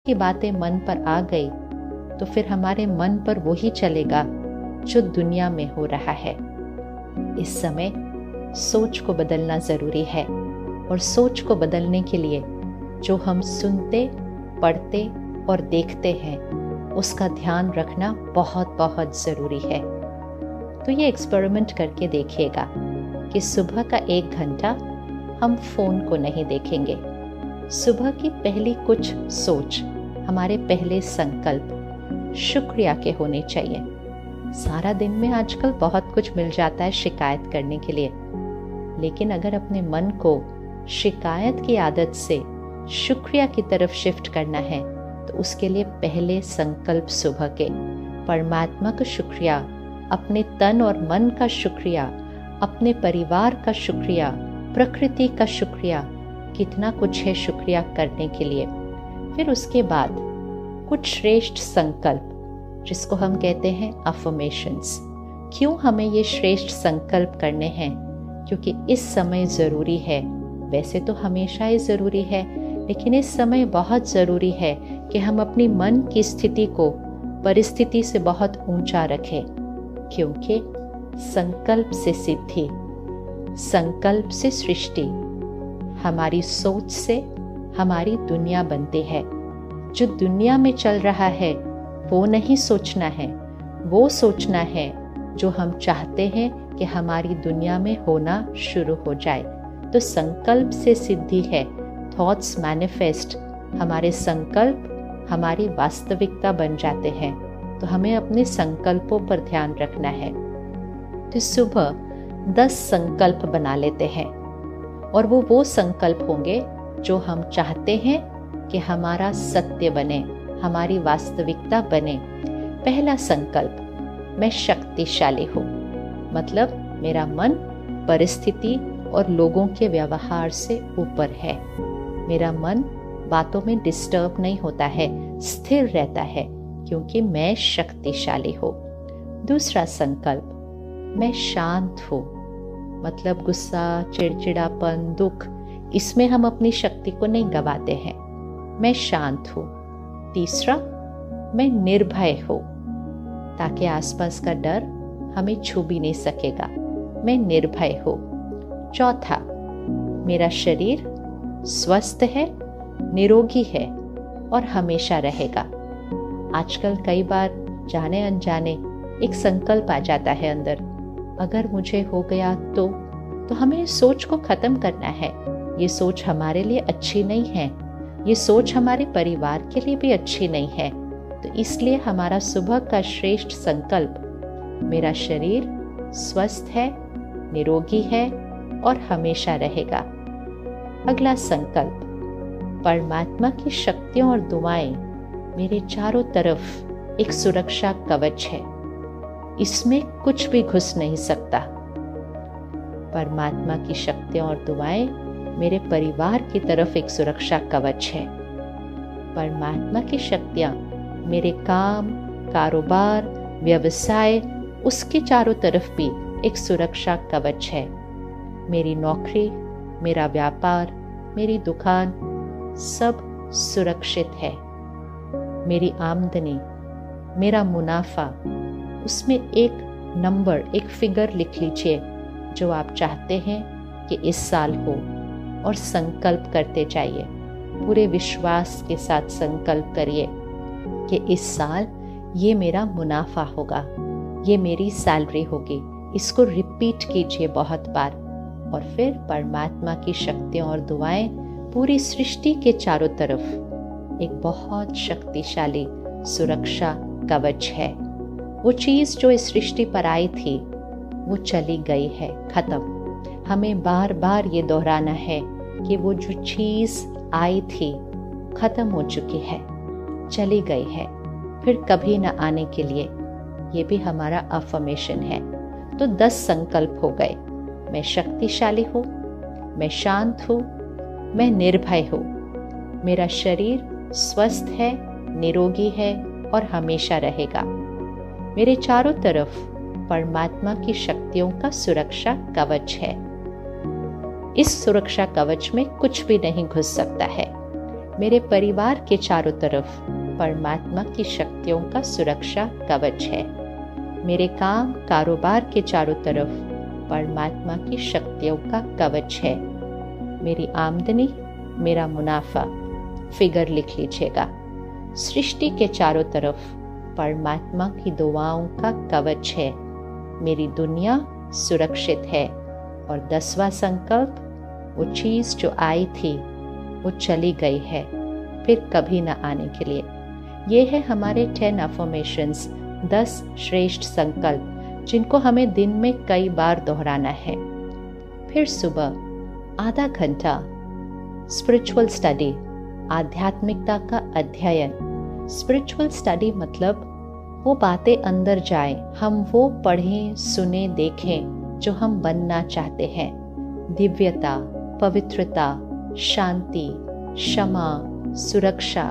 की बातें मन पर आ गई तो फिर हमारे मन पर वही चलेगा जो दुनिया में हो रहा है। इस समय सोच को बदलना जरूरी है और सोच को बदलने के लिए जो हम सुनते, पढ़ते और देखते हैं उसका ध्यान रखना बहुत बहुत जरूरी है। तो ये एक्सपेरिमेंट करके देखिएगा कि सुबह का 1 घंटा हम फोन को नहीं देखेंगे। सुबह की पहली कुछ सोच, हमारे पहले संकल्प शुक्रिया के होने चाहिए। सारा दिन में आजकल बहुत कुछ मिल जाता है शिकायत करने के लिए, लेकिन अगर अपने मन को शिकायत की आदत से शुक्रिया की तरफ शिफ्ट करना है तो उसके लिए पहले संकल्प सुबह के परमात्मा का शुक्रिया, अपने तन और मन का शुक्रिया, अपने परिवार का शुक्रिया, प्रकृति का शुक्रिया, कितना कुछ है शुक्रिया करने के लिए। फिर उसके बाद कुछ श्रेष्ठ संकल्प जिसको हम कहते हैं अफर्मेशंस। क्यों हमें ये श्रेष्ठ संकल्प करने हैं? क्योंकि इस समय ज़रूरी है। वैसे तो हमेशा ही ज़रूरी है, लेकिन इस समय बहुत ज़रूरी है कि हम अपनी मन की स्थिति को परिस्थिति से बहुत ऊंचा रखें, क्योंकि संकल्प से सिद्धि, संकल्प से सृष्टि, हमारी सोच से हमारी दुनिया बनती है। जो दुनिया में चल रहा है वो नहीं सोचना है, वो सोचना है जो हम चाहते हैं कि हमारी दुनिया में होना शुरू हो जाए। तो संकल्प से सिद्धि है। थॉट्स मैनिफेस्ट, हमारे संकल्प हमारी वास्तविकता बन जाते हैं। तो हमें अपने संकल्पों पर ध्यान रखना है। तो सुबह 10 संकल्प बना लेते हैं और वो संकल्प होंगे जो हम चाहते हैं कि हमारा सत्य बने, हमारी वास्तविकता बने। पहला संकल्प, मैं शक्तिशाली हूँ। मतलब मेरा मन परिस्थिति और लोगों के व्यवहार से ऊपर है। मेरा मन बातों में डिस्टर्ब नहीं होता है, स्थिर रहता है, क्योंकि मैं शक्तिशाली हूँ। दूसरा संकल्प, मैं शांत हूँ। मतलब गुस्सा, चिड़चिड़ापन, दुख, इसमें हम अपनी शक्ति को नहीं गवाते हैं। मैं शांत हूँ। तीसरा, मैं निर्भय हूँ, ताकि आसपास का डर हमें छू भी नहीं सकेगा। मैं निर्भय हूँ। चौथा, मेरा शरीर स्वस्थ है, निरोगी है और हमेशा रहेगा। आजकल कई बार जाने अनजाने एक संकल्प आ जाता है अंदर, अगर मुझे हो गया तो हमें सोच को खत्म करना है। ये सोच हमारे लिए अच्छी नहीं है, ये सोच हमारे परिवार के लिए भी अच्छी नहीं है। तो इसलिए हमारा सुबह का श्रेष्ठ संकल्प, मेरा शरीर स्वस्थ है, निरोगी है और हमेशा रहेगा। अगला संकल्प, परमात्मा की शक्तियां और दुआएं मेरे चारों तरफ एक सुरक्षा कवच है, इसमें कुछ भी घुस नहीं सकता। परमात्मा की शक्तियां और दुआएं मेरे परिवार की तरफ एक सुरक्षा कवच है। परमात्मा की शक्तियां मेरे काम, कारोबार, व्यवसाय, उसके चारों तरफ भी एक सुरक्षा कवच है। मेरी नौकरी, मेरा व्यापार, मेरी दुकान सब सुरक्षित है। मेरी आमदनी, मेरा मुनाफा, उसमें एक नंबर, एक फिगर लिख लीजिए जो आप चाहते हैं कि इस साल हो, और संकल्प करते जाइए। पूरे विश्वास के साथ संकल्प करिए कि इस साल ये मेरा मुनाफा होगा, ये मेरी सैलरी होगी। इसको रिपीट कीजिए बहुत बार। और फिर परमात्मा की शक्तियाँ और दुआएं पूरी सृष्टि के चारों तरफ एक बहुत शक्तिशाली सुरक्षा कवच है। वो चीज़ जो इस सृष्टि पर आई थी वो चली गई है, खत्म। हमें बार बार ये दोहराना है कि वो जो चीज़ आई थी खत्म हो चुकी है, चली गई है, फिर कभी न आने के लिए। ये भी हमारा अफर्मेशन है। तो 10 संकल्प हो गए। मैं शक्तिशाली हूँ, मैं शांत हूँ, मैं निर्भय हूँ, मेरा शरीर स्वस्थ है, निरोगी है और हमेशा रहेगा। मेरे चारों तरफ परमात्मा की शक्तियों का सुरक्षा कवच है। इस सुरक्षा कवच में कुछ भी नहीं घुस सकता है। मेरे परिवार के चारों तरफ परमात्मा की शक्तियों का सुरक्षा कवच है। मेरे काम कारोबार के चारों तरफ परमात्मा की शक्तियों का कवच है। मेरी आमदनी, मेरा मुनाफा, फिगर लिख लीजिएगा। सृष्टि के चारों तरफ परमात्मा की दुआओं का कवच है। मेरी दुनिया सुरक्षित है। और 10वां संकल्प, वो चीज जो आई थी वो चली गई है, फिर कभी ना आने के लिए। ये है हमारे 10 अफर्मेशंस, 10 श्रेष्ठ संकल्प, जिनको हमें दिन में कई बार दोहराना है। फिर सुबह आधा घंटा स्पिरिचुअल स्टडी, आध्यात्मिकता का अध्ययन। स्पिरिचुअल स्टडी मतलब वो बातें अंदर जाएं, हम वो पढ़ें, सुने, देखें जो हम बनना चाहते हैं। दिव्यता, पवित्रता, शांति, क्षमा, सुरक्षा,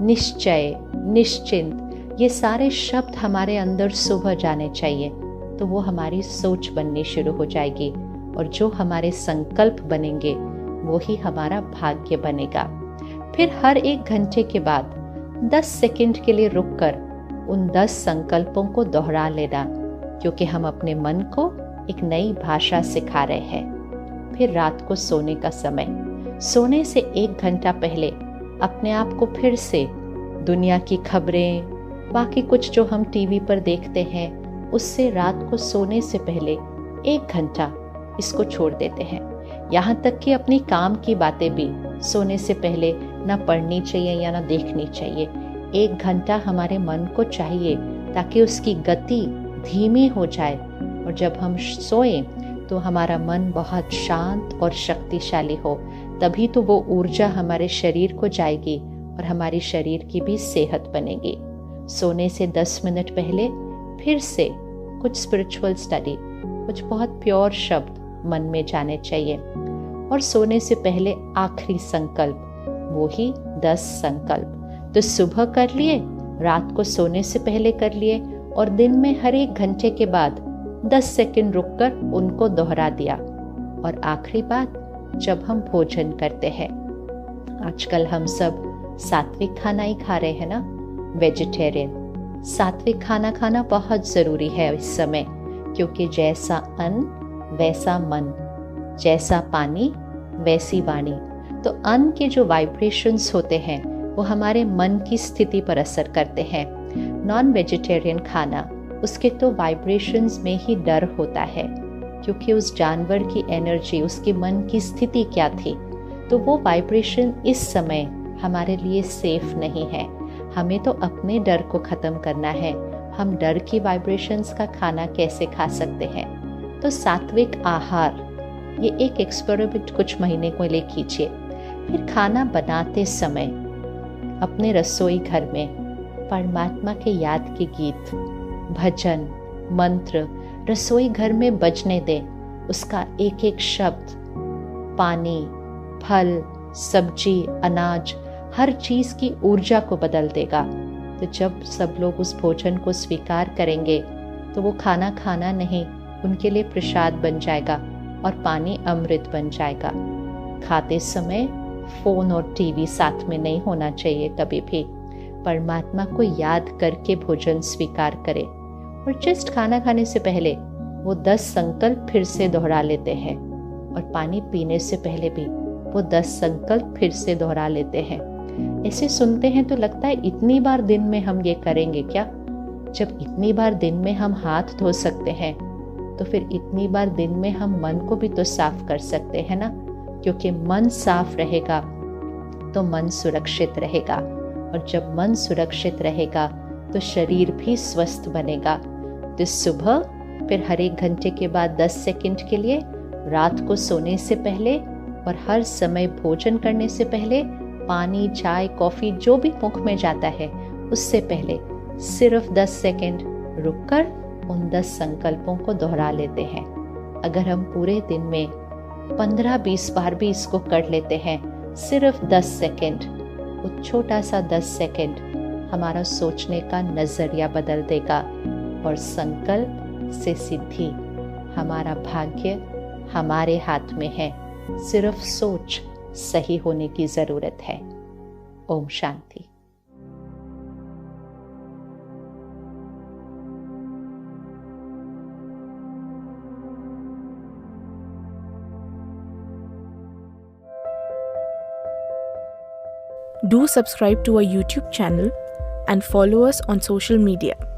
निश्चय, निश्चिंत, ये सारे शब्द हमारे अंदर सुबह जाने चाहिए। तो वो हमारी सोच बननी शुरू हो जाएगी और जो हमारे संकल्प बनेंगे वो ही हमारा भाग्य बनेगा। फिर हर 1 घंटे के बाद 10 सेकंड के लिए रुककर उन 10 संकल्पों को दोहरा लेना, क्योंकि हम अपने मन को एक नई भाषा सिखा रहे हैं। फिर रात को सोने का समय, सोने से 1 घंटा पहले अपने आप को फिर से दुनिया की खबरें, बाकी कुछ जो हम टीवी पर देखते हैं, उससे रात को सोने से पहले 1 घंटा इसको छोड़ देते हैं। यहाँ तक कि अपनी काम की बातें भी सोने से पहले ना पढ़नी चाहिए या ना देखनी चाहिए। 1 घंटा हमारे मन को चाहिए ताकि उसकी गति धीमी हो जाए, और जब हम सोएं तो हमारा मन बहुत शांत और शक्तिशाली हो। तभी तो वो ऊर्जा हमारे शरीर को जाएगी और हमारी शरीर की भी सेहत बनेगी। सोने से 10 मिनट पहले फिर से कुछ स्पिरिचुअल स्टडी, कुछ बहुत प्योर शब्द मन में जाने चाहिए। और सोने से पहले आखिरी संकल्प, वो ही 10 संकल्प। तो सुबह कर लिए, रात को सोने से पहले कर लिए, और दिन में हर 1 घंटे के बाद 10 सेकंड रुककर उनको दोहरा दिया। और आखिरी बात, जब हम भोजन करते हैं, आजकल हम सब सात्विक खाना ही खा रहे हैं ना, वेजिटेरियन। सात्विक खाना खाना बहुत ज़रूरी है इस समय, क्योंकि जैसा अन्न वैसा मन, जैसा पानी वैसी वाणी। तो अन्न के जो वाइब्रेशंस होते हैं वो हमारे मन की स्थिति पर असर करते हैं। नॉन वेजिटेरियन खाना, उसके तो वाइब्रेशंस में ही डर होता है, क्योंकि उस जानवर की एनर्जी, उसके मन की स्थिति क्या थी। तो वो वाइब्रेशन इस समय हमारे लिए सेफ नहीं है। हमें तो अपने डर को ख़त्म करना है। हम डर की वाइब्रेशंस का खाना कैसे खा सकते हैं? तो सात्विक आहार, ये एक एक्सपेरिमेंट कुछ महीने को ले कीजिए। फिर खाना बनाते समय अपने रसोई घर में परमात्मा के याद के गीत, भजन, मंत्र रसोई घर में बजने दें। उसका एक एक शब्द पानी, फल, सब्जी, अनाज, हर चीज़ की ऊर्जा को बदल देगा। तो जब सब लोग उस भोजन को स्वीकार करेंगे तो वो खाना खाना नहीं, उनके लिए प्रसाद बन जाएगा और पानी अमृत बन जाएगा। खाते समय फ़ोन और टीवी साथ में नहीं होना चाहिए कभी भी। परमात्मा को याद करके भोजन स्वीकार करें। और जस्ट खाना खाने से पहले वो 10 संकल्प फिर से दोहरा लेते हैं, और पानी पीने से पहले भी वो 10 संकल्प फिर से दोहरा लेते हैं। ऐसे सुनते हैं तो लगता है इतनी बार दिन में हम ये करेंगे क्या? जब इतनी बार दिन में हम हाथ धो सकते हैं तो फिर इतनी बार दिन में हम मन को भी तो साफ कर सकते हैं ना, क्योंकि मन साफ रहेगा तो मन सुरक्षित रहेगा, और जब मन सुरक्षित रहेगा तो शरीर भी स्वस्थ बनेगा। तो सुबह फिर हर 1 घंटे के बाद 10 सेकंड के लिए, रात को सोने से पहले और हर समय भोजन करने से पहले पानी, चाय, कॉफ़ी जो भी मुख में जाता है उससे पहले सिर्फ 10 सेकंड रुककर उन 10 संकल्पों को दोहरा लेते हैं। अगर हम पूरे दिन में 15-20 बार भी इसको कर लेते हैं, सिर्फ 10 सेकंड, वो छोटा सा 10 सेकंड हमारा सोचने का नज़रिया बदल देगा, और संकल्प से सिद्धि, हमारा भाग्य हमारे हाथ में है। सिर्फ सोच सही होने की ज़रूरत है। Om Shanti. Do subscribe to our YouTube channel and follow us on social media.